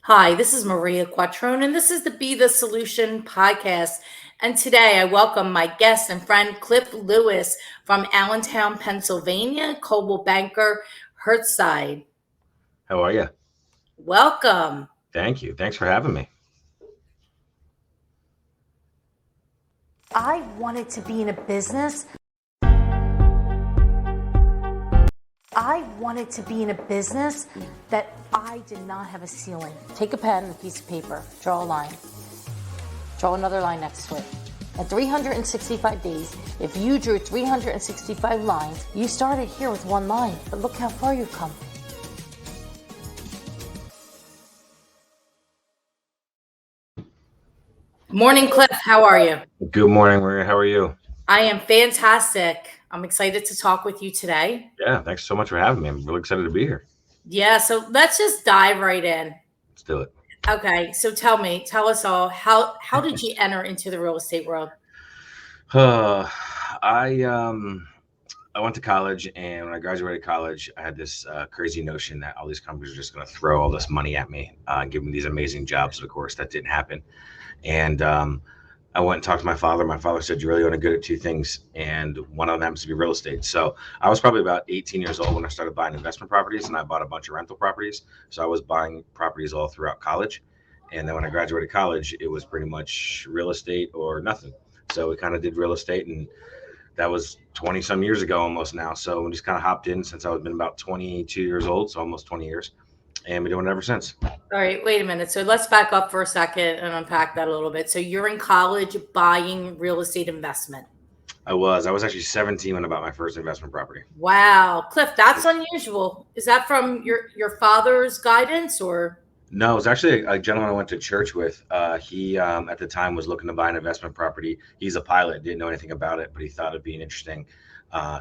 Hi, this is Maria Quattrone, and this is the Be the Solution podcast. And today I welcome my guest and friend Cliff Lewis from Allentown, Pennsylvania, Coldwell Banker, Hertzside. How are you? Welcome. Thank you. Thanks for having me. I wanted to be in a business. I wanted to be in a business that I did not have a ceiling. Take a pen and a piece of paper, draw a line, draw another line next to it. At 365 days, if you drew 365 lines, you started here with one line, but look how far you've come. Morning, Cliff. How are you? Good morning, Maria. How are you? I am fantastic. I'm excited to talk with you today. Yeah, thanks so much for having me. I'm really excited to be here. Yeah, so let's just dive right in. Let's do it. Okay, so tell us all how did you enter into the real estate world? Uh, I um I went to college, and when I graduated college, I had this crazy notion that all these companies are just going to throw all this money at me, give me these amazing jobs. But of course, that didn't happen. And I went and talked to my father. My father said, "You really only good at two things, and one of them happens to be real estate." So I was probably about 18 years old when I started buying investment properties, and I bought a bunch of rental properties. So I was buying properties all throughout college. And then when I graduated college, it was pretty much real estate or nothing. So we kind of did real estate, and that was 20 some years ago almost now. So we just kind of hopped in since I was been about 22 years old, so almost 20 years, and been doing it ever since. All right, wait a minute. So let's back up for a second and unpack that a little bit. So you're in college buying real estate investment. I was actually 17 when I bought my first investment property. Wow, Cliff, that's unusual. Is that from your father's guidance or? No, it was actually a gentleman I went to church with. He at the time was looking to buy an investment property. He's a pilot, didn't know anything about it, but he thought it'd be an interesting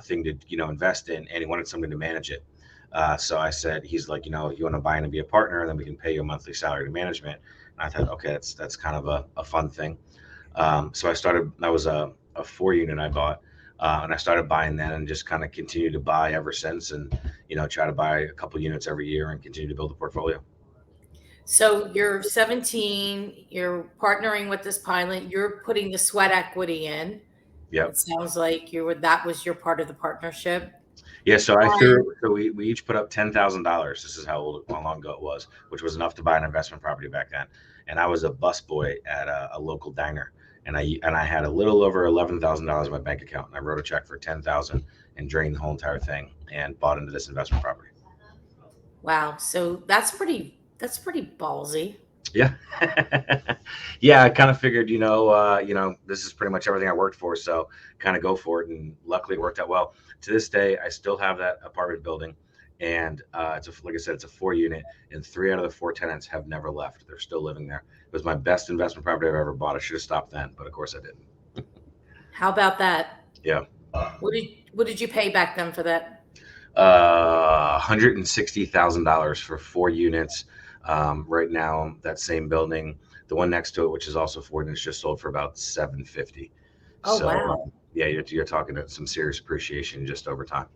thing to invest in, and he wanted somebody to manage it. So I said, he's like, you want to buy in and be a partner, and then we can pay you a monthly salary to management. And I thought, okay, that's kind of a fun thing. So I started. That was a 4 unit I bought, and I started buying then, and just kind of continued to buy ever since, and try to buy a couple units every year and continue to build a portfolio. So you're 17, you're partnering with this pilot, you're putting the sweat equity in. Yep. It sounds like that was your part of the partnership. Yeah, so I And threw. So we each put up $10,000. This is how long ago it was, which was enough to buy an investment property back then. And I was a busboy at a local diner, and I had a little over $11,000 in my bank account. And I wrote a check for 10,000 and drained the whole entire thing and bought into this investment property. wow, so that's pretty ballsy. Yeah, yeah. I kind of figured, this is pretty much everything I worked for, so kind of go for it. And luckily, it worked out well. To this day, I still have that apartment building, and like I said, it's a 4 unit, and three out of the four tenants have never left. They're still living there. It was my best investment property I've ever bought. I should have stopped then, but of course I didn't. How about that? Yeah, What did you pay back then for that? $160,000 for 4 units. Right now, that same building, the one next to it, which is also 4 units, just sold for about 750. Oh So wow. yeah, you're talking to some serious appreciation just over time.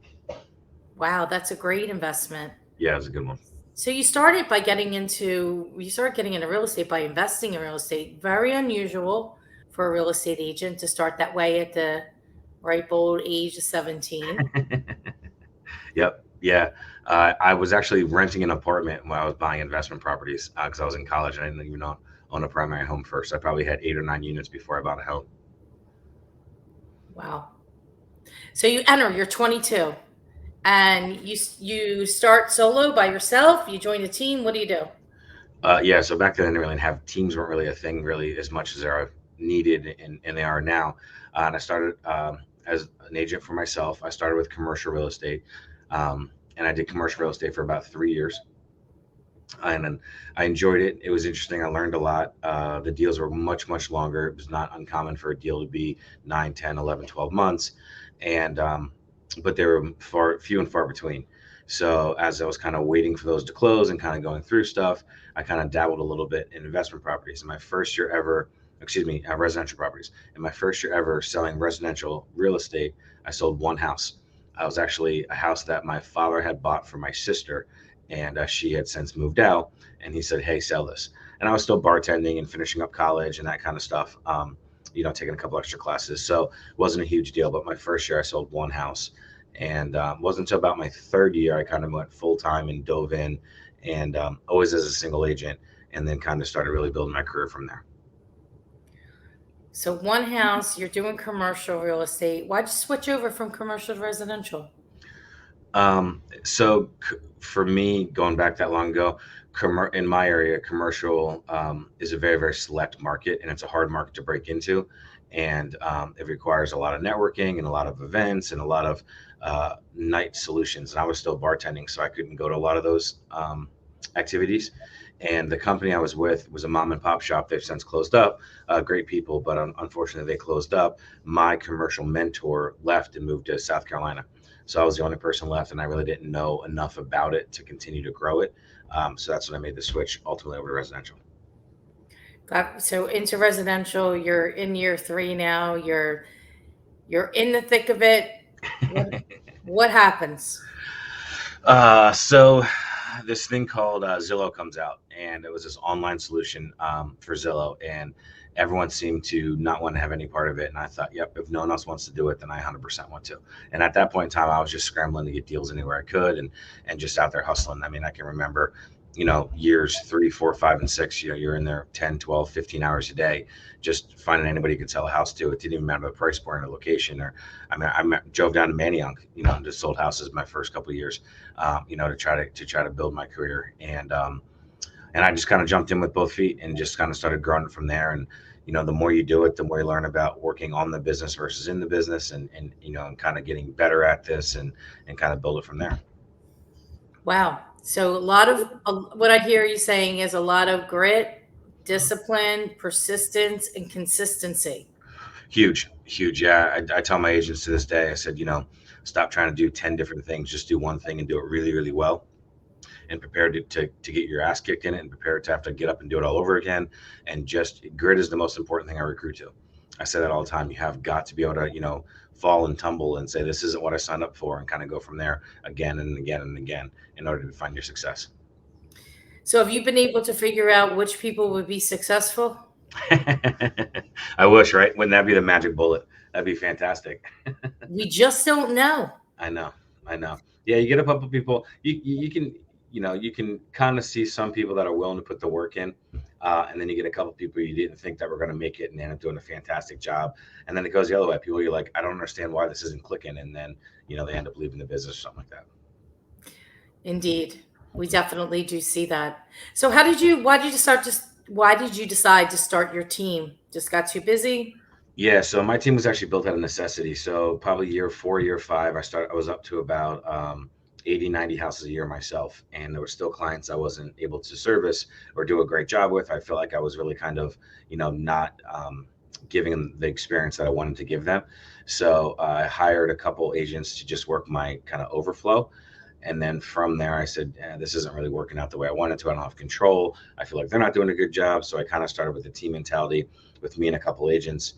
Wow, that's a great investment. Yeah, it was a good one. So you started getting into real estate by investing in real estate. Very unusual for a real estate agent to start that way at the ripe old age of 17. Yep. Yeah. I was actually renting an apartment when I was buying investment properties because I was in college and I didn't even own a primary home first. I probably had 8 or 9 units before I bought a home. Wow. So you're 22 and you start solo by yourself, you join a team, what do you do? Yeah. So back then, I didn't really have teams weren't really a thing really as much as they are needed, and they are now. And I started as an agent for myself. I started with commercial real estate, and I did commercial real estate for about 3 years. And then I enjoyed it. It was interesting. I learned a lot. The deals were much, much longer. It was not uncommon for a deal to be 9, 10, 11, 12 months. And, but they were few and far between. So as I was kind of waiting for those to close and kind of going through stuff, I kind of dabbled a little bit in investment properties. In my first year ever, excuse me, residential properties. In my first year ever selling residential real estate, I sold one house. I was actually a house that my father had bought for my sister, and she had since moved out. And he said, "Hey, sell this." And I was still bartending and finishing up college and that kind of stuff. Taking a couple extra classes, so it wasn't a huge deal. But my first year, I sold one house, and wasn't until about my third year I kind of went full time and dove in, and always as a single agent, and then kind of started really building my career from there. So one house, you're doing commercial real estate. Why'd you switch over from commercial to residential? For me, going back that long ago, in my area, commercial is a very, very select market, and it's a hard market to break into. And it requires a lot of networking and a lot of events and a lot of night solutions. And I was still bartending, so I couldn't go to a lot of those activities. And the company I was with was a mom and pop shop. They've since closed up. Great people, but unfortunately, they closed up. My commercial mentor left and moved to South Carolina. So I was the only person left, and I really didn't know enough about it to continue to grow it. So that's when I made the switch ultimately over to residential. So into residential, you're in year three now. You're in the thick of it. What what happens? So this thing called Zillow comes out, and it was this online solution for Zillow, and everyone seemed to not want to have any part of it. And I thought, yep, if no one else wants to do it, then I 100% want to. And at that point in time, I was just scrambling to get deals anywhere I could, and just out there hustling. I mean, I can remember, years 3, 4, 5, and 6. You're in there 10, 12, 15 hours a day, just finding anybody you could sell a house to. It didn't even matter the price point or location. Or I drove down to Manayunk, and just sold houses my first couple of years, to try to build my career. And I just kind of jumped in with both feet and just kind of started growing it from there. And the more you do it, the more you learn about working on the business versus in the business, and kind of getting better at this, and kind of build it from there. Wow. So what I hear you saying is a lot of grit, discipline, persistence, and consistency. Huge, huge. Yeah, I tell my agents to this day, I said, stop trying to do 10 different things. Just do one thing and do it really, really well, and prepare to get your ass kicked in it, and prepare to have to get up and do it all over again. And just grit is the most important thing I recruit to. I say that all the time. You have got to be able to, fall and tumble and say, this isn't what I signed up for, and kind of go from there again and again and again in order to find your success. So have you been able to figure out which people would be successful? I wish, right? Wouldn't that be the magic bullet? That'd be fantastic. We just don't know. I know, I know. Yeah, you get a couple people. You can you can kind of see some people that are willing to put the work in, and then you get a couple people you didn't think that were going to make it, and they end up doing a fantastic job. And then it goes the other way. People you're like, I don't understand why this isn't clicking, and then they end up leaving the business or something like that. Indeed. We definitely do see that. So why did you decide to start your team? Just got too busy? Yeah, so my team was actually built out of necessity. So probably year 4, year 5, I was up to about 80, 90 houses a year myself. And there were still clients I wasn't able to service or do a great job with. I felt like I was really kind of, not giving them the experience that I wanted to give them. So I hired a couple agents to just work my kind of overflow. And then from there, I said, this isn't really working out the way I wanted to. I don't have control. I feel like they're not doing a good job. So I kind of started with the team mentality with me and a couple agents.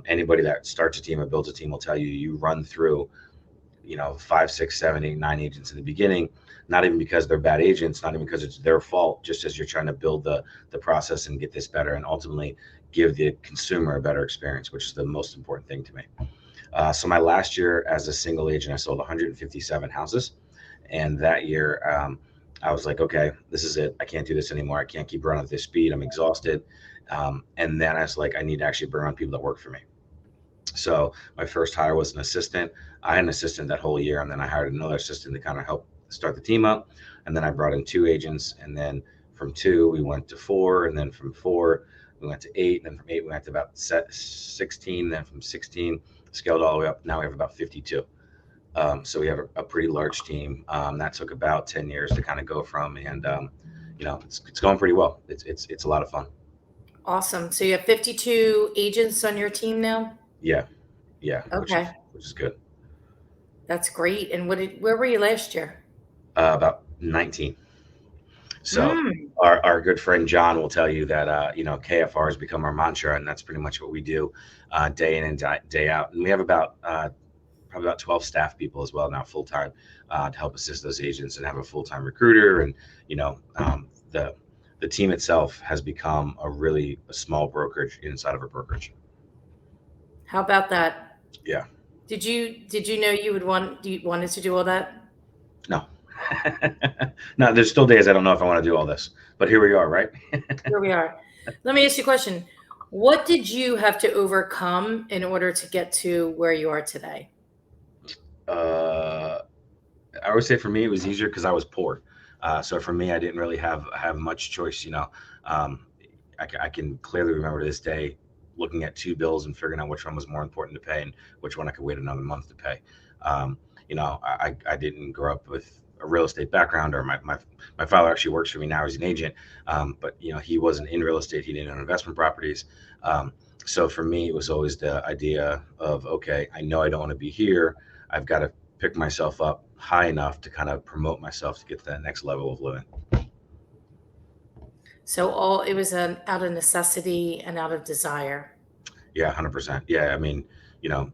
Anybody that starts a team or builds a team will tell you, you run through, 5, 6, 7, 8, 9 agents in the beginning, not even because they're bad agents, not even because it's their fault, just as you're trying to build the process and get this better, and ultimately give the consumer a better experience, which is the most important thing to me. So my last year as a single agent, I sold 157 houses. And that year, I was like, okay, this is it. I can't do this anymore. I can't keep running at this speed. I'm exhausted. And then I was like, I need to actually bring on people that work for me. So my first hire was an assistant. I had an assistant that whole year, and then I hired another assistant to kind of help start the team up. And then I brought in 2 agents, and then from 2 we went to 4, and then from 4 we went to 8, and then from 8 we went to about 16. Then from 16 scaled all the way up. Now we have about 52. So we have a pretty large team. That took about 10 years to kind of go from, and it's going pretty well. It's a lot of fun. Awesome. So you have 52 agents on your team now? Yeah, yeah, Okay. which is good. That's great. And where were you last year? About 19. So Mm. our good friend John will tell you that KFR has become our mantra, and that's pretty much what we do day in and day out. And we have about have about 12 staff people as well now full time to help assist those agents and have a full time recruiter. And you know, the team itself has become a small brokerage inside of a brokerage. How about that? Yeah. Did you know you wanted to do all that? No. No, there's still days I don't know if I want to do all this, but here we are, right? Here we are. Let me ask you a question. What did you have to overcome in order to get to where you are today? uh, I would say for me it was easier because I was poor. So for me, I didn't really have much choice. You know, um, I can clearly remember this day looking at two bills and figuring out which one was more important to pay and which one I could wait another month to pay. Um, you know, I didn't grow up with a real estate background, or my father actually works for me now as an agent. But you know, he wasn't in real estate. He didn't own investment properties. Um, so for me, it was always the idea of, okay, I know I don't want to be here. I've got to pick myself up high enough to kind of promote myself to get to that next level of living. So all it was out of necessity and out of desire. Yeah, 100%. Yeah, I mean, you know,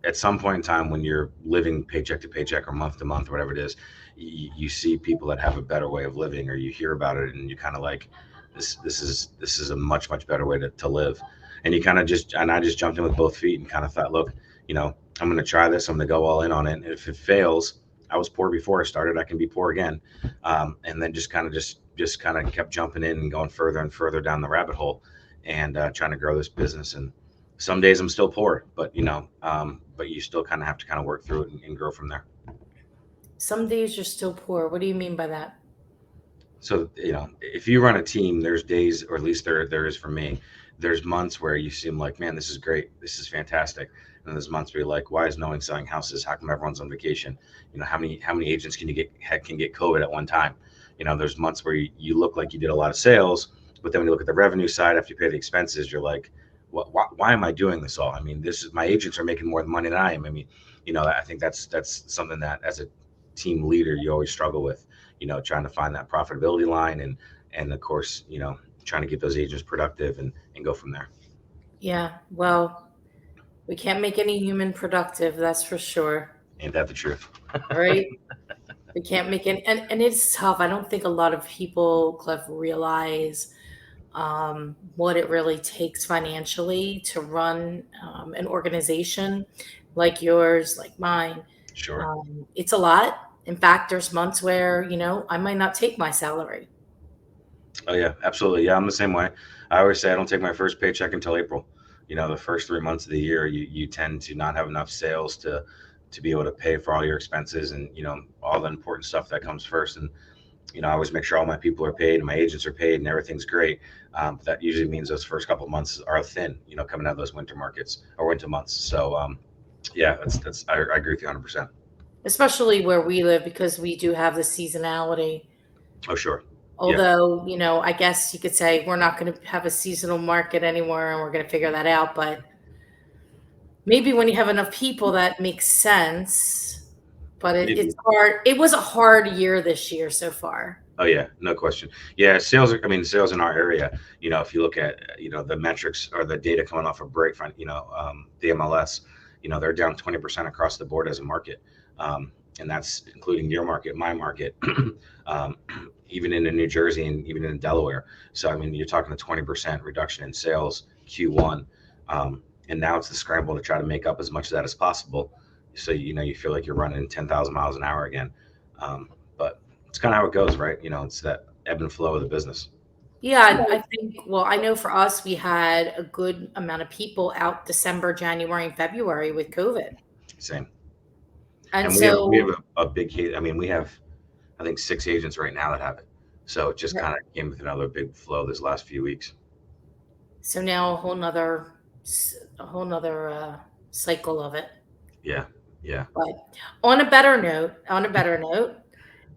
at some point in time when you're living paycheck to paycheck or month to month or whatever it is, you see people that have a better way of living, or you hear about it and you kind of like, this is a much better way to live. And you kind of just, and I just jumped in with both feet and kind of thought, look, you know, I'm going to try this. I'm going to go all in on it. And if it fails, I was poor before I started, I can be poor again. And then just kind of kept jumping in and going further and further down the rabbit hole, and trying to grow this business. And some days I'm still poor, but you know, but you still kind of have to kind of work through it and grow from there. Some days you're still poor. What do you mean by that? So you know, if you run a team, there's days, or at least there is for me. There's months where you seem like, man, this is great, this is fantastic, and there's months where you're like, why is no one selling houses? How come everyone's on vacation? You know, how many agents can get COVID at one time? You know, there's months where you look like you did a lot of sales, but then when you look at the revenue side after you pay the expenses, you're like, why am I doing this all? I mean, this is, my agents are making more money than I am. I mean, you know, I think that's something that as a team leader you always struggle with, you know, trying to find that profitability line, and of course, you know, trying to get those agents productive and go from there. Yeah, well, we can't make any human productive, that's for sure. Ain't that the truth? Right? We can't make it, and it's tough. I don't think a lot of people, Cliff, realize what it really takes financially to run an organization like yours, like mine. Sure. It's a lot. In fact, there's months where, I might not take my salary. Oh yeah, absolutely. Yeah, I'm the same way. I always say I don't take my first paycheck until April. You know, the first 3 months of the year, you tend to not have enough sales to be able to pay for all your expenses, and you know, all the important stuff that comes first. And you know, I always make sure all my people are paid and my agents are paid and everything's great. But that usually means those first couple of months are thin. You know, coming out of those winter markets or winter months. So yeah, that's I agree with you 100%. Especially where we live, because we do have the seasonality. Oh sure. Yeah. Although, I guess you could say we're not going to have a seasonal market anymore and we're going to figure that out. But maybe when you have enough people, that makes sense. But it's Maybe. hard. It was a hard year this year so far. Oh yeah, no question. Yeah, sales. I mean, sales in our area. You know, if you look at the metrics or the data coming off of the MLS. You know, they're down 20% across the board as a market, and that's including your market, my market, um, even in New Jersey and even in Delaware. So I mean, you're talking a 20% reduction in sales Q1, and now it's the scramble to try to make up as much of that as possible. So you know, you feel like you're running 10,000 miles an hour again. But it's kind of how it goes, right? You know, it's that ebb and flow of the business. Yeah, I think, well, I know for us, we had a good amount of people out December, January, and February with COVID. Same. And And we have so, a big case. I mean, we have, I think, 6 agents right now that have it. So it just kind of came with another big flow this last few weeks. so now a whole nother cycle of it. Yeah. Yeah. But on a better note,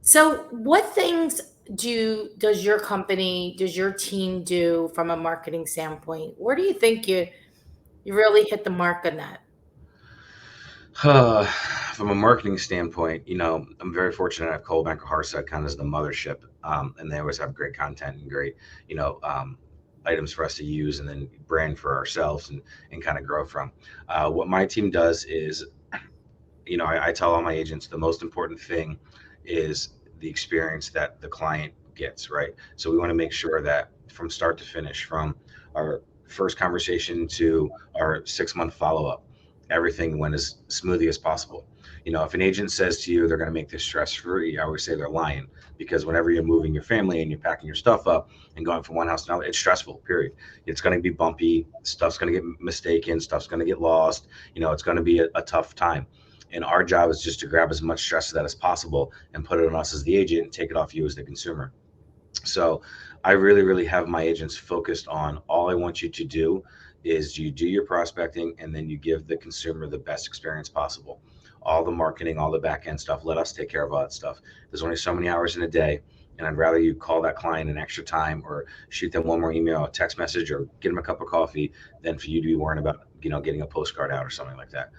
so what things does your team do from a marketing standpoint? Where do you think you really hit the mark on that? From a marketing standpoint, you know, I'm very fortunate to have Cold Bank Harsa kind of as the mothership, and they always have great content and great, you know, items for us to use and then brand for ourselves and kind of grow from. What my team does is I tell all my agents the most important thing is the experience that the client gets, right? So we want to make sure that from start to finish, from our first conversation to our 6 month follow up, everything went as smoothly as possible. If an agent says to you they're going to make this stress free, I always say they're lying, because whenever you're moving your family and you're packing your stuff up and going from one house to another, it's stressful, period. It's going to be bumpy, stuff's going to get mistaken, stuff's going to get lost. It's going to be a tough time. And our job is just to grab as much stress of that as possible and put it on us as the agent and take it off you as the consumer. So I really, really have my agents focused on, all I want you to do is you do your prospecting and then you give the consumer the best experience possible. All the marketing, all the back end stuff, let us take care of all that stuff. There's only so many hours in a day. And I'd rather you call that client an extra time or shoot them one more email, a text message, or get them a cup of coffee than for you to be worrying about, getting a postcard out or something like that.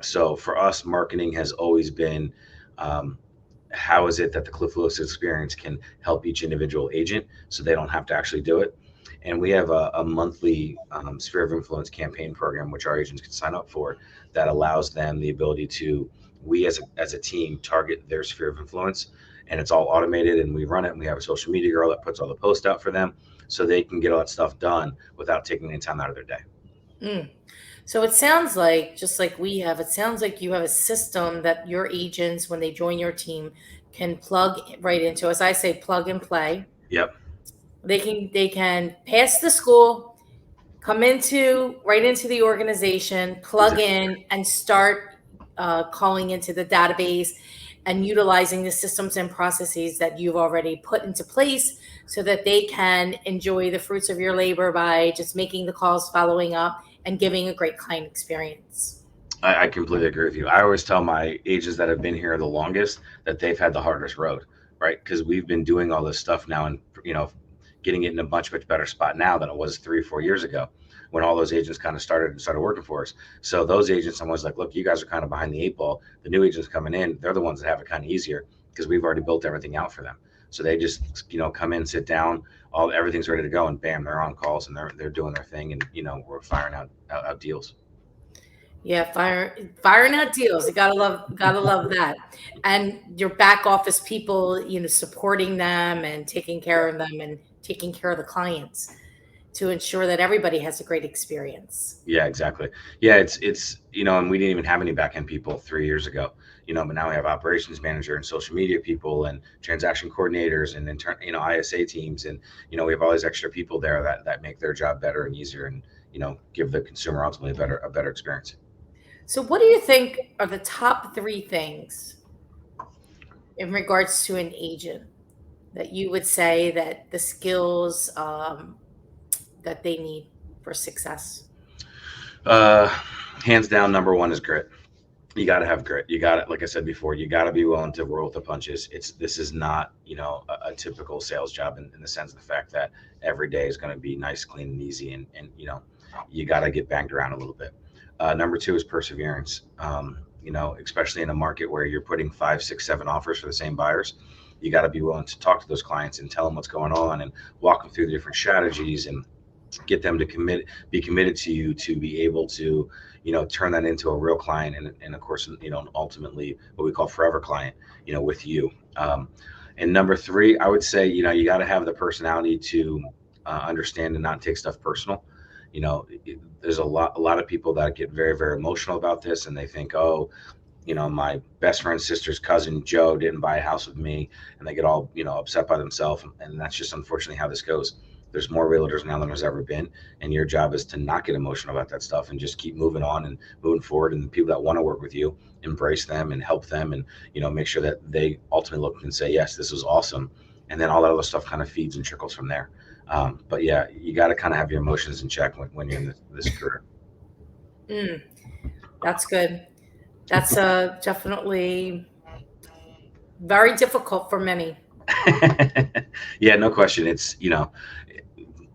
So for us, marketing has always been, how is it that the Cliff Lewis experience can help each individual agent so they don't have to actually do it. And we have a monthly sphere of influence campaign program, which our agents can sign up for, that allows them the ability to, we as a team, target their sphere of influence. And it's all automated and we run it. And we have a social media girl that puts all the posts out for them so they can get all that stuff done without taking any time out of their day. Mm. So it sounds like, just like we have, it sounds like you have a system that your agents, when they join your team, can plug right into. As I say, plug and play. Yep. They can pass the school, come right into the organization, plug Exactly. in, and start calling into the database and utilizing the systems and processes that you've already put into place so that they can enjoy the fruits of your labor by just making the calls, following up, and giving a great client experience. I completely agree with you. I always tell my agents that have been here the longest that they've had the hardest road, right? Because we've been doing all this stuff now and, getting it in a much, much better spot now than it was 3 or 4 years ago when all those agents kind of started working for us. So those agents, I'm always like, look, you guys are kind of behind the eight ball. The new agents coming in, they're the ones that have it kind of easier because we've already built everything out for them. So they just, come in, sit down, everything's ready to go, and bam, they're on calls and they're doing their thing, and we're firing out deals. Yeah, firing out deals. You gotta love that. And your back office people, supporting them and taking care of them and taking care of the clients to ensure that everybody has a great experience. Yeah, exactly. Yeah, it's and we didn't even have any back end people 3 years ago. But now we have operations manager and social media people and transaction coordinators and intern, ISA teams, and we have all these extra people there that make their job better and easier, and give the consumer ultimately a better experience. So what do you think are the top three things in regards to an agent that you would say that the skills that they need for success? Uh, Hands down, number one is grit. You got to have grit. You got to, like I said before, you got to be willing to roll with the punches. This is not, a typical sales job in the sense of the fact that every day is going to be nice, clean, and easy. And you got to get banged around a little bit. Number two is perseverance. Especially in a market where you're putting 5, 6, 7 offers for the same buyers, you got to be willing to talk to those clients and tell them what's going on and walk them through the different strategies and get them to be committed to you to be able to, turn that into a real client and of course, ultimately what we call forever client, with you. And number three, I would say, you got to have the personality to understand and not take stuff personal. There's a lot of people that get very, very emotional about this, and they think, oh, my best friend's sister's cousin Joe didn't buy a house with me, and they get all, upset by themselves. And that's just unfortunately how this goes. There's more realtors now than there's ever been, and your job is to not get emotional about that stuff and just keep moving on and moving forward. And the people that want to work with you, embrace them and help them, and make sure that they ultimately look and say, yes, this was awesome. And then all that other stuff kind of feeds and trickles from there. But yeah, you got to kind of have your emotions in check when you're in this career. Mm, that's good. That's definitely very difficult for many. Yeah, no question. It's,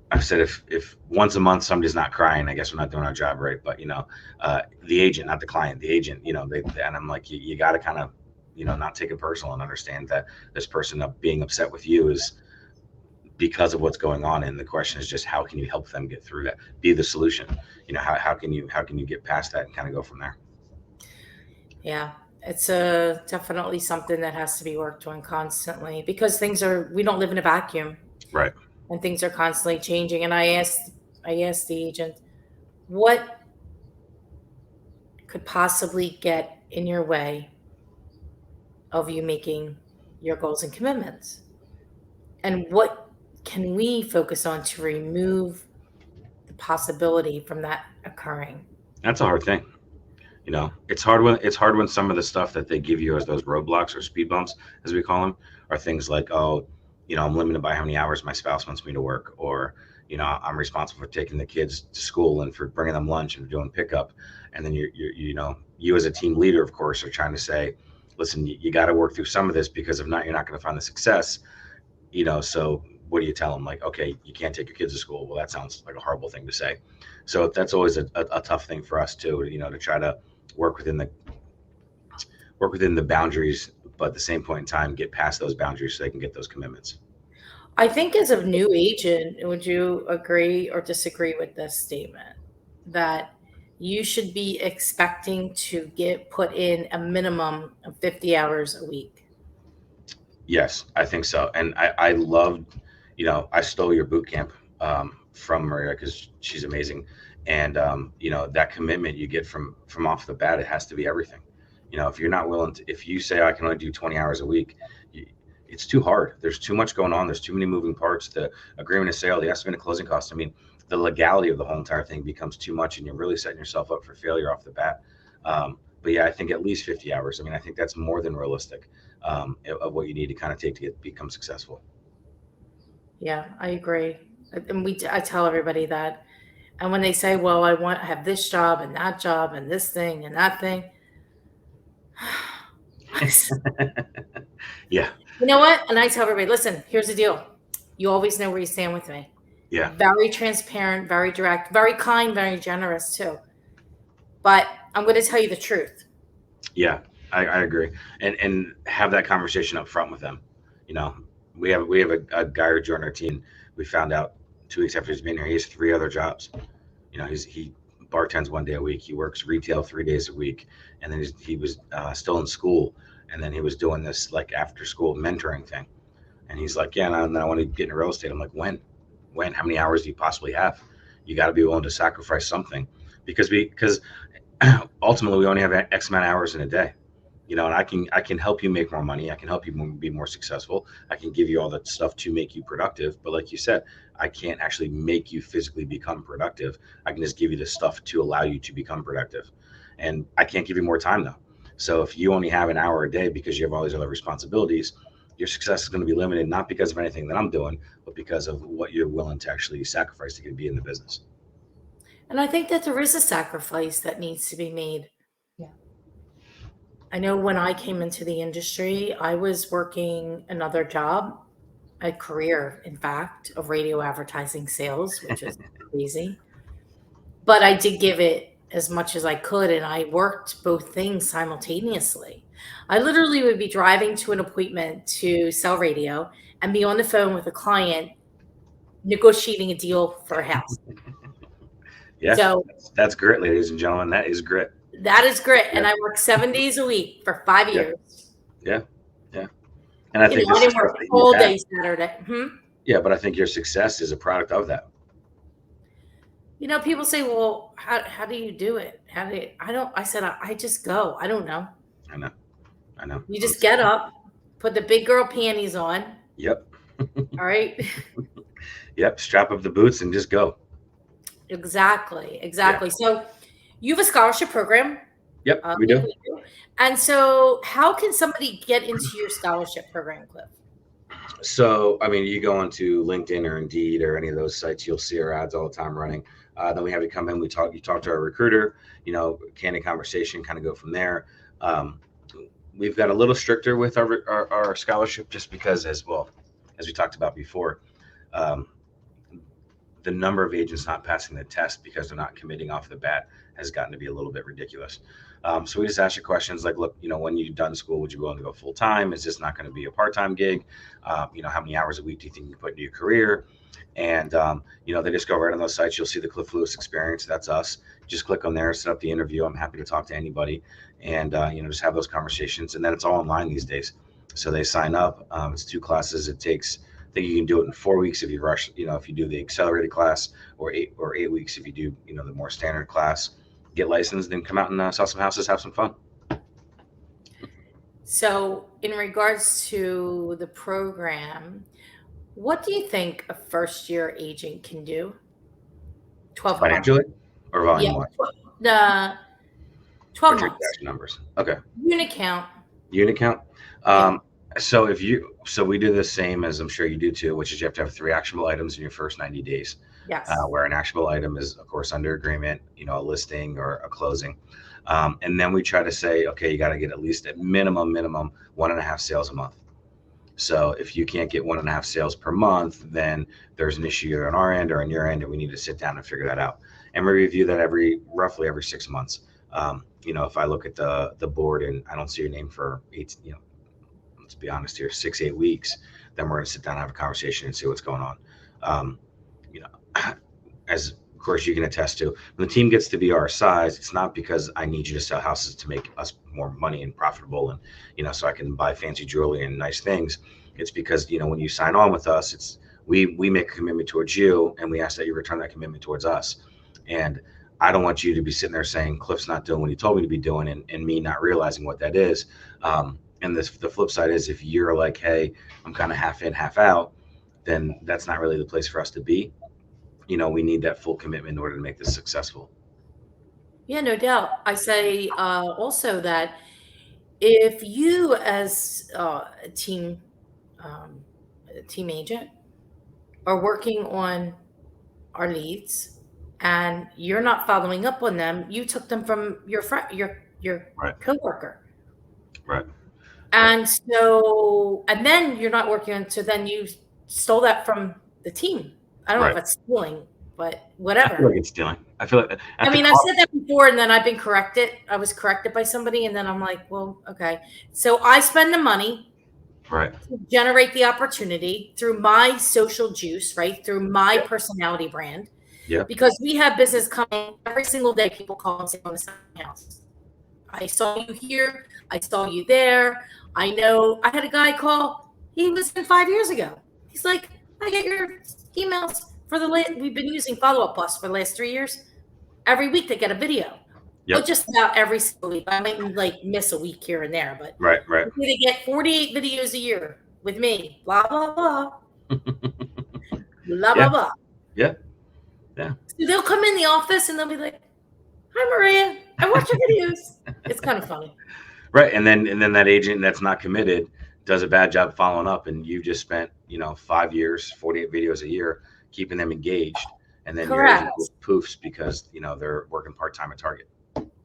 I've said if once a month somebody's not crying, I guess we're not doing our job right. But the agent, not the client, the agent, and I'm like, you got to kind of, not take it personal and understand that this person being upset with you is because of what's going on. And the question is just, how can you help them get through that? Be the solution. How can you get past that and kind of go from there? Yeah, it's definitely something that has to be worked on constantly because we don't live in a vacuum Right. and things are constantly changing. And I asked the agent, what could possibly get in your way of you making your goals and commitments? And what can we focus on to remove the possibility from that occurring? That's a hard thing. It's hard when some of the stuff that they give you as those roadblocks or speed bumps, as we call them, are things like, oh, I'm limited by how many hours my spouse wants me to work, or I'm responsible for taking the kids to school and for bringing them lunch and doing pickup. And then you as a team leader, of course, are trying to say, listen, you got to work through some of this, because if not, you're not going to find the success. So what do you tell them? Like, okay, you can't take your kids to school. Well, that sounds like a horrible thing to say. So that's always a tough thing for us too, to try to work within the boundaries, but at the same point in time, get past those boundaries so they can get those commitments. I think as a new agent, would you agree or disagree with this statement that you should be expecting to get put in a minimum of 50 hours a week? Yes, I think so. And I loved, I stole your boot camp from Maria, because she's amazing. And, that commitment you get from off the bat, it has to be everything. If you're not willing to, if you say I can only do 20 hours a week, it's too hard. There's too much going on. There's too many moving parts. The agreement of sale, the estimated closing costs. I mean, the legality of the whole entire thing becomes too much, and you're really setting yourself up for failure off the bat. But yeah, I think at least 50 hours. I mean, I think that's more than realistic, of what you need to kind of take to become successful. Yeah, I agree. And I tell everybody that. And when they say, well, I have this job and that job and this thing and that thing, Yeah, you know what? And I tell everybody, listen, here's the deal. You always know where you stand with me. yeah, Very transparent, very direct, very kind, very generous too. But I'm going to tell you the truth. yeah. I agree, and have that conversation up front with them. You know, we have a guy who joined our team. We found out 2 weeks after he's been here, he has 3 other jobs. He bartends 1 day a week. He works retail 3 days a week, and then he was still in school, and then he was doing this like after school mentoring thing. And he's like, yeah, and then I want to get into real estate. I'm like, when? How many hours do you possibly have? You got to be willing to sacrifice something, because ultimately we only have X amount of hours in a day. And I can help you make more money. I can help you be more successful. I can give you all that stuff to make you productive. But like you said, I can't actually make you physically become productive. I can just give you the stuff to allow you to become productive. And I can't give you more time though. So if you only have an hour a day because you have all these other responsibilities, your success is going to be limited, not because of anything that I'm doing, but because of what you're willing to actually sacrifice to be in the business. And I think that there is a sacrifice that needs to be made. Yeah. I know when I came into the industry, I was working another job, a career, in fact, of radio advertising sales, which was crazy. But I did give it as much as I could, and I worked both things simultaneously. I literally would be driving to an appointment to sell radio and be on the phone with a client negotiating a deal for a house. Yeah, So that's grit, ladies and gentlemen. That is grit. that is grit. And Yeah, I worked 7 days a week for 5 years. yeah, yeah. And I think I this didn't success work that you all have, day Saturday. yeah, but I think your success is a product of that. People say, well, how do you do it? I said, I just go. I don't know. I know, I know. You just get up, put the big girl panties on. Yep, All right. yep. Strap up the boots and just go. Exactly. Yeah, Exactly. So you have a scholarship program. yep. We Yes, do. we do. And so how can somebody get into your scholarship program, Cliff? So, I mean, you go onto LinkedIn or Indeed or any of those sites, you'll see our ads all the time running. Then we have you come in, you talk to our recruiter, candid conversation, kind of go from there. Um, we've got a little stricter with our scholarship, just because, as well as we talked about before, um, the number of agents not passing the test because they're not committing off the bat has gotten to be a little bit ridiculous. So we just ask you questions like, look, when you're done school, would you be willing to go full time? Is this not going to be a part-time gig? How many hours a week do you think you can put into your career? And they just go right on those sites. You'll see the Cliff Lewis Experience. That's us. Just click on there, set up the interview. I'm happy to talk to anybody, and just have those conversations. And then it's all online these days. So they sign up. It's 2 classes. It takes. I think you can do it in 4 weeks if you rush. If you do the accelerated class, or 8 weeks if you do the more standard class. Get licensed, then come out and sell some houses, have some fun. So, in regards to the program, what do you think a first-year agent can do? 12 months. Financially or volume Yeah, wise? 12 Or months. transaction numbers. Okay. Unit count. Unit count. Yeah. So we do the same as I'm sure you do too, which is you have to have 3 actionable items in your first 90 days. Yes. Where an actionable item is, of course, under agreement, a listing or a closing. And then we try to say, okay, you got to get at least at minimum 1.5 sales a month. So if you can't get 1.5 sales per month, then there's an issue either on our end or on your end, and we need to sit down and figure that out. And we review that roughly every 6 months. If I look at the board and I don't see your name for 8, let's be honest here, 6-8 weeks, then we're going to sit down and have a conversation and see what's going on. As of course you can attest to, when the team gets to be our size, it's not because I need you to sell houses to make us more money and profitable and so I can buy fancy jewelry and nice things. It's because when you sign on with us, it's we make a commitment towards you, and we ask that you return that commitment towards us. And I don't want you to be sitting there saying Cliff's not doing what he told me to be doing, and me not realizing what that is. And the flip side is, if you're like, hey, I'm kind of half in, half out, then that's not really the place for us to be. We need that full commitment in order to make this successful. Yeah, no doubt. I say also that if you, as a team agent, are working on our leads and you're not following up on them, you took them from your friend, your Right. coworker. Right. And so, and then you're not working on, so then you stole that from the team. I don't know if it's stealing, but whatever. I feel like it's stealing. I feel like. I mean, I've said that before, and then I've been corrected. I was corrected by somebody, and then I'm like, well, okay. So I spend the money, right, to generate the opportunity through my social juice, right, through my personality brand. Yeah. Because we have business coming every single day. People call and say, "I want to sell my house. I saw you here. I saw you there. I know." I had a guy call. He was in 5 years ago. He's like, "I get your emails for we've been using Follow Up Plus for the last 3 years. Every week they get a video." Yep. Well, just about every single week. I might miss a week here and there, but right. They get 48 videos a year with me. Blah blah blah. Blah blah blah. Yeah. So they'll come in the office and they'll be like, "Hi Maria, I watch your videos." It's kind of funny. Right, and then that agent that's not committed does a bad job following up, and you just spent 5 years, 48 videos a year, keeping them engaged, and then your agent poofs because they're working part-time at Target.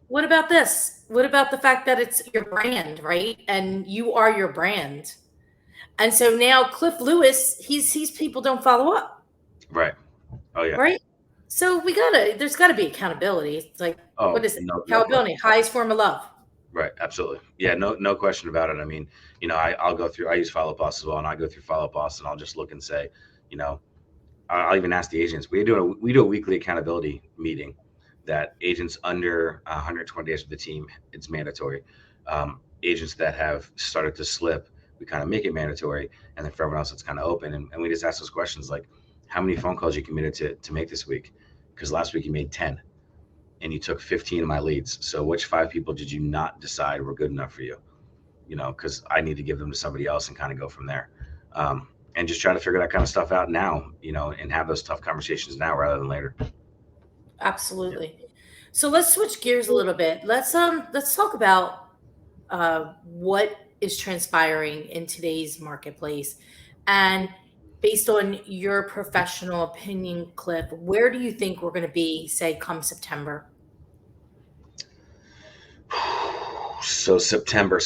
What about this? What about the fact that it's your brand, right? And you are your brand. And so now Cliff Lewis, he sees people don't follow up. Right. Oh yeah. Right. So there's gotta be accountability. It's like, what is it? Accountability, highest form of love. Right. Absolutely. Yeah. No question about it. I mean, I'll go through, I use Follow Up Boss as well, and I go through Follow Up Boss and I'll just look and say, I'll even ask the agents, we do a weekly accountability meeting that agents under 120 days with the team, it's mandatory. Agents that have started to slip, we kind of make it mandatory. And then for everyone else, it's kind of open. And we just ask those questions like, how many phone calls you committed to make this week? Because last week you made 10 and you took 15 of my leads. So which 5 people did you not decide were good enough for you? Because I need to give them to somebody else and kind of go from there. And just try to figure that kind of stuff out now, and have those tough conversations now rather than later. Absolutely. Yeah. So let's switch gears a little bit. Let's talk about what is transpiring in today's marketplace, and based on your professional opinion, Cliff, where do you think we're going to be, say, come September? So September.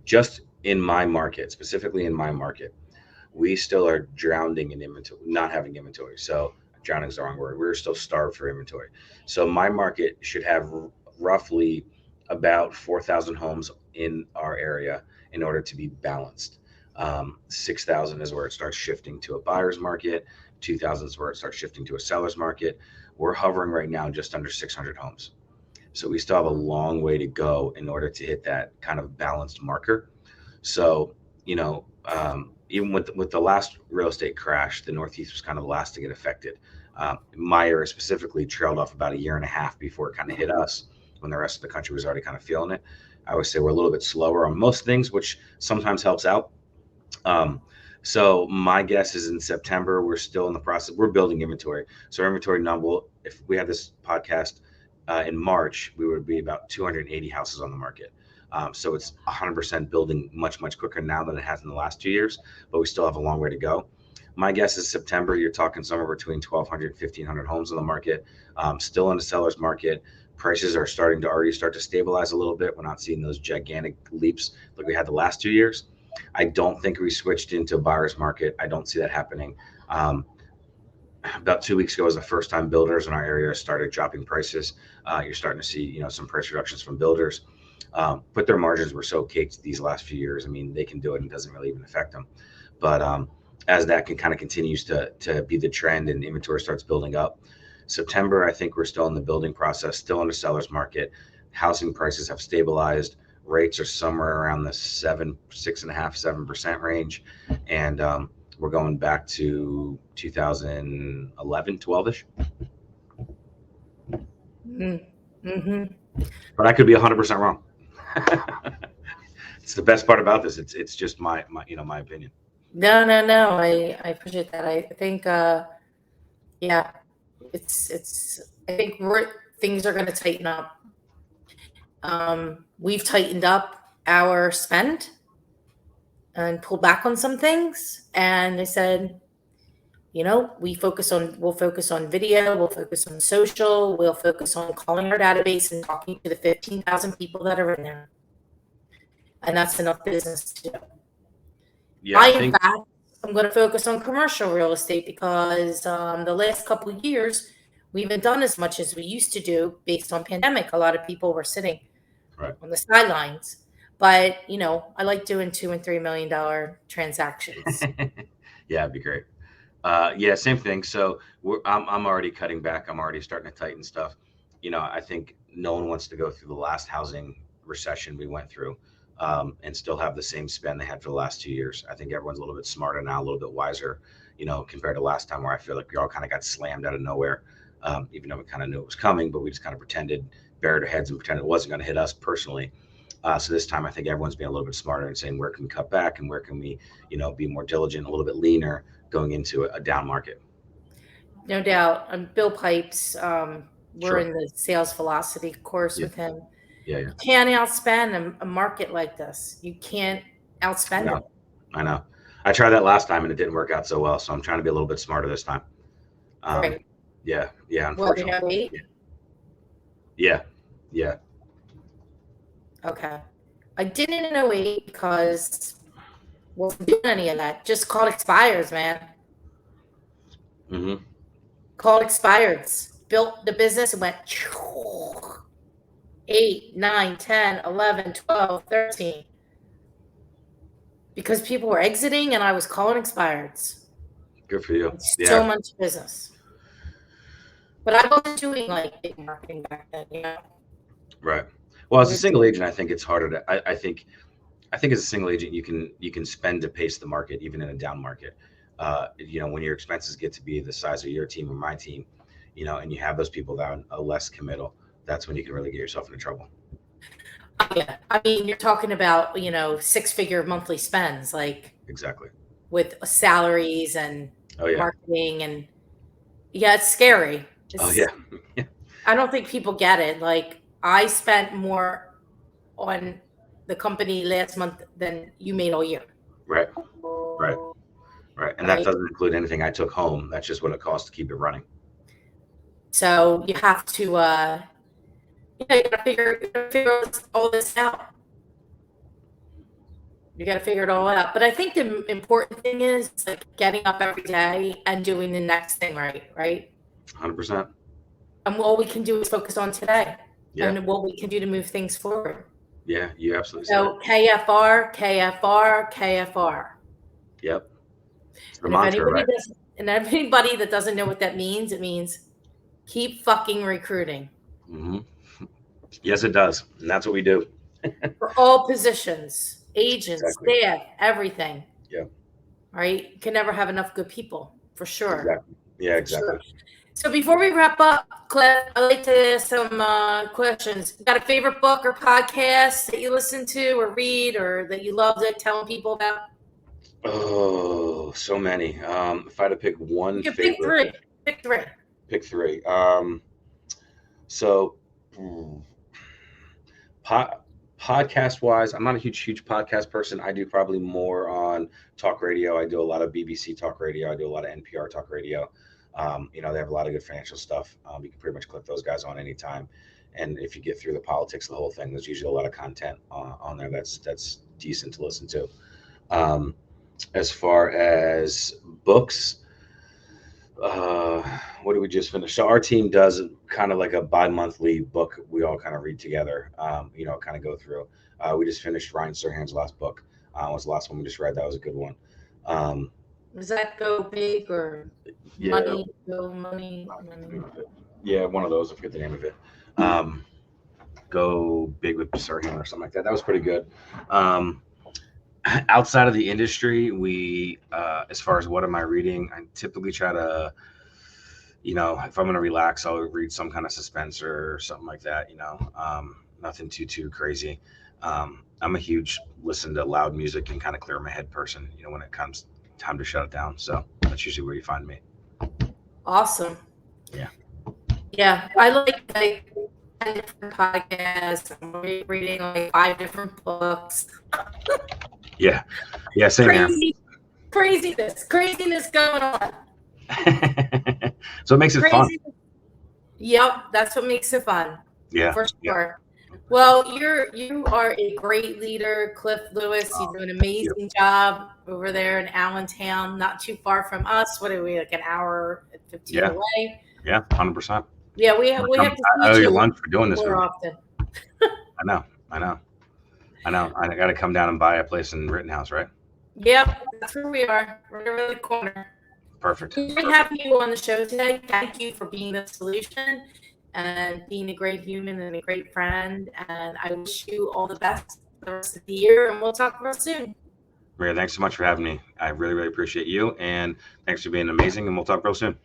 Just in my market, specifically in my market, we still are drowning in inventory, not having inventory. So drowning is the wrong word. We were still starved for inventory. So my market should have roughly about 4,000 homes in our area in order to be balanced. 6,000 is where it starts shifting to a buyer's market. 2,000 is where it starts shifting to a seller's market. We're hovering right now just under 600 homes. So we still have a long way to go in order to hit that kind of balanced marker. So, even with the last real estate crash, the Northeast was kind of the last to get affected. My area specifically trailed off about a year and a half before it kind of hit us when the rest of the country was already kind of feeling it. I would say we're a little bit slower on most things, which sometimes helps out. Um, so my guess is in September, we're still in the process. We're building inventory. So our inventory number, if we had this podcast in March, we would be about 280 houses on the market. So it's 100% building much, much quicker now than it has in the last 2 years, but we still have a long way to go. My guess is September, you're talking somewhere between 1,200 and 1,500 homes on the market, still in the seller's market. Prices are starting to already start to stabilize a little bit. We're not seeing those gigantic leaps like we had the last 2 years. I don't think we switched into a buyer's market. I don't see that happening. About 2 weeks ago was the first time builders in our area started dropping prices. You're starting to see, some price reductions from builders. But their margins were so caked these last few years. I mean, they can do it and it doesn't really even affect them. But as that can kind of continues to be the trend and inventory starts building up, September, I think we're still in the building process, still in the seller's market. Housing prices have stabilized. Rates are somewhere around the 6.5%, 7% range. And we're going back to 2011, 12-ish. Mm-hmm. But I could be 100% wrong. It's the best part about this. It's just my my opinion. No. I appreciate that. I think, yeah, it's. I think things are going to tighten up. We've tightened up our spend and pulled back on some things, and I said, we'll focus on video, we'll focus on social, we'll focus on calling our database and talking to the 15,000 people that are in there, and that's enough business to do. Yeah, In fact, I'm going to focus on commercial real estate because the last couple of years we haven't done as much as we used to do based on pandemic. A lot of people were sitting right. on the sidelines, but I like doing $2 and $3 million transactions. Yeah, it'd be great. Yeah, same thing. So I'm already cutting back. I'm already starting to tighten stuff. I think no one wants to go through the last housing recession we went through and still have the same spend they had for the last 2 years. I think everyone's a little bit smarter now, a little bit wiser, compared to last time where I feel like we all kind of got slammed out of nowhere, even though we kind of knew it was coming, but we just kind of pretended, buried our heads and pretended it wasn't going to hit us personally. So this time, I think everyone's being a little bit smarter and saying, where can we cut back and where can we, be more diligent, a little bit leaner going into a down market. No doubt. Bill Pipes, we're Sure. in the sales velocity course Yeah. with him. Yeah. You can't outspend a market like this. You can't outspend it. I know. I tried that last time and it didn't work out so well. So I'm trying to be a little bit smarter this time. Right. Yeah. What, in Unfortunately. 08? Yeah. Okay. I didn't in 08 because wasn't doing any of that. Just called expires, man. Mm-hmm. Called expires. Built the business and went 8, 9, 10, 11, 12, 13. Because people were exiting and I was calling expireds. Good for you. So much business. But I wasn't doing like big marketing back then, Right. Well, as a single agent, I think it's harder to. I think as a single agent, you can spend to pace the market even in a down market. When your expenses get to be the size of your team or my team, and you have those people that are less committal, that's when you can really get yourself into trouble. Yeah, I mean, you're talking about 6-figure monthly spends, like exactly with salaries and marketing, and it's scary. I don't think people get it. Like, I spent more on the company last month than you made all year. Right. And that doesn't include anything I took home. That's just what it costs to keep it running. So you have to, you gotta figure all this out. You got to figure it all out. But I think the important thing is like getting up every day and doing the next thing right. 100%. And all we can do is focus on today Yeah. and what we can do to move things forward. Yeah, you absolutely said So it. KFR, KFR, KFR. Yep. It's the And if mantra, anybody right? doesn't, and anybody that doesn't know what that means, it means keep fucking recruiting Hmm. Yes, it does. And that's what we do. for all positions, agents, Exactly. staff, everything. Yeah, Right? You can never have enough good people, for sure. exactly. Yeah, For sure. exactly. So before we wrap up, Cliff, I'd like to ask some questions. You got a favorite book or podcast that you listen to or read or that you love to tell people about? Oh, so many. If I had to pick one You can pick favorite, three. Pick three. pick three. So po- podcast wise, I'm not a huge podcast person. I do probably more on talk radio. I do a lot of BBC talk radio. I do a lot of NPR talk radio. They have a lot of good financial stuff. You can pretty much click those guys on anytime. And if you get through the politics of the whole thing, there's usually a lot of content on there that's decent to listen to. Um, as far as books, uh, what did we just finish? So our team does kind of like a bi-monthly book. We all kind of read together, kind of go through. We just finished Ryan Serhan's last book. Was the last one we just read. That was a good one. Um, Does that go big or yeah, money? yeah, one of those. I forget the name of it. Go big with Serhan or something like that. That was pretty good. Outside of the industry, we as far as what am I reading, I typically try to, if I'm going to relax, I'll read some kind of suspense or something like that. Nothing too crazy. I'm a huge listen to loud music and kind of clear my head person, when it comes time to shut it down. So that's usually where you find me. Awesome. Yeah, I like 10 different podcasts. I'm reading like 5 different books. yeah, same here. Craziness going on. So it makes it fun. Yep, that's what makes it fun. Yeah, for sure. yeah. Well, you are a great leader, Cliff Lewis. You do an amazing job over there in Allentown, not too far from us. What are we, like an hour and 15 away? Yeah, 100%. Yeah, we have to I owe see you you lunch for doing this more with me. often. I know. I got to come down and buy a place in Rittenhouse, right? Yep, that's where we are. We're around the corner. Perfect. We're very happy you on the show today. Thank you for being the solution and being a great human and a great friend. And I wish you all the best for the rest of the year. And we'll talk real soon. Maria, thanks so much for having me. I really, really appreciate you. And thanks for being amazing. And we'll talk real soon.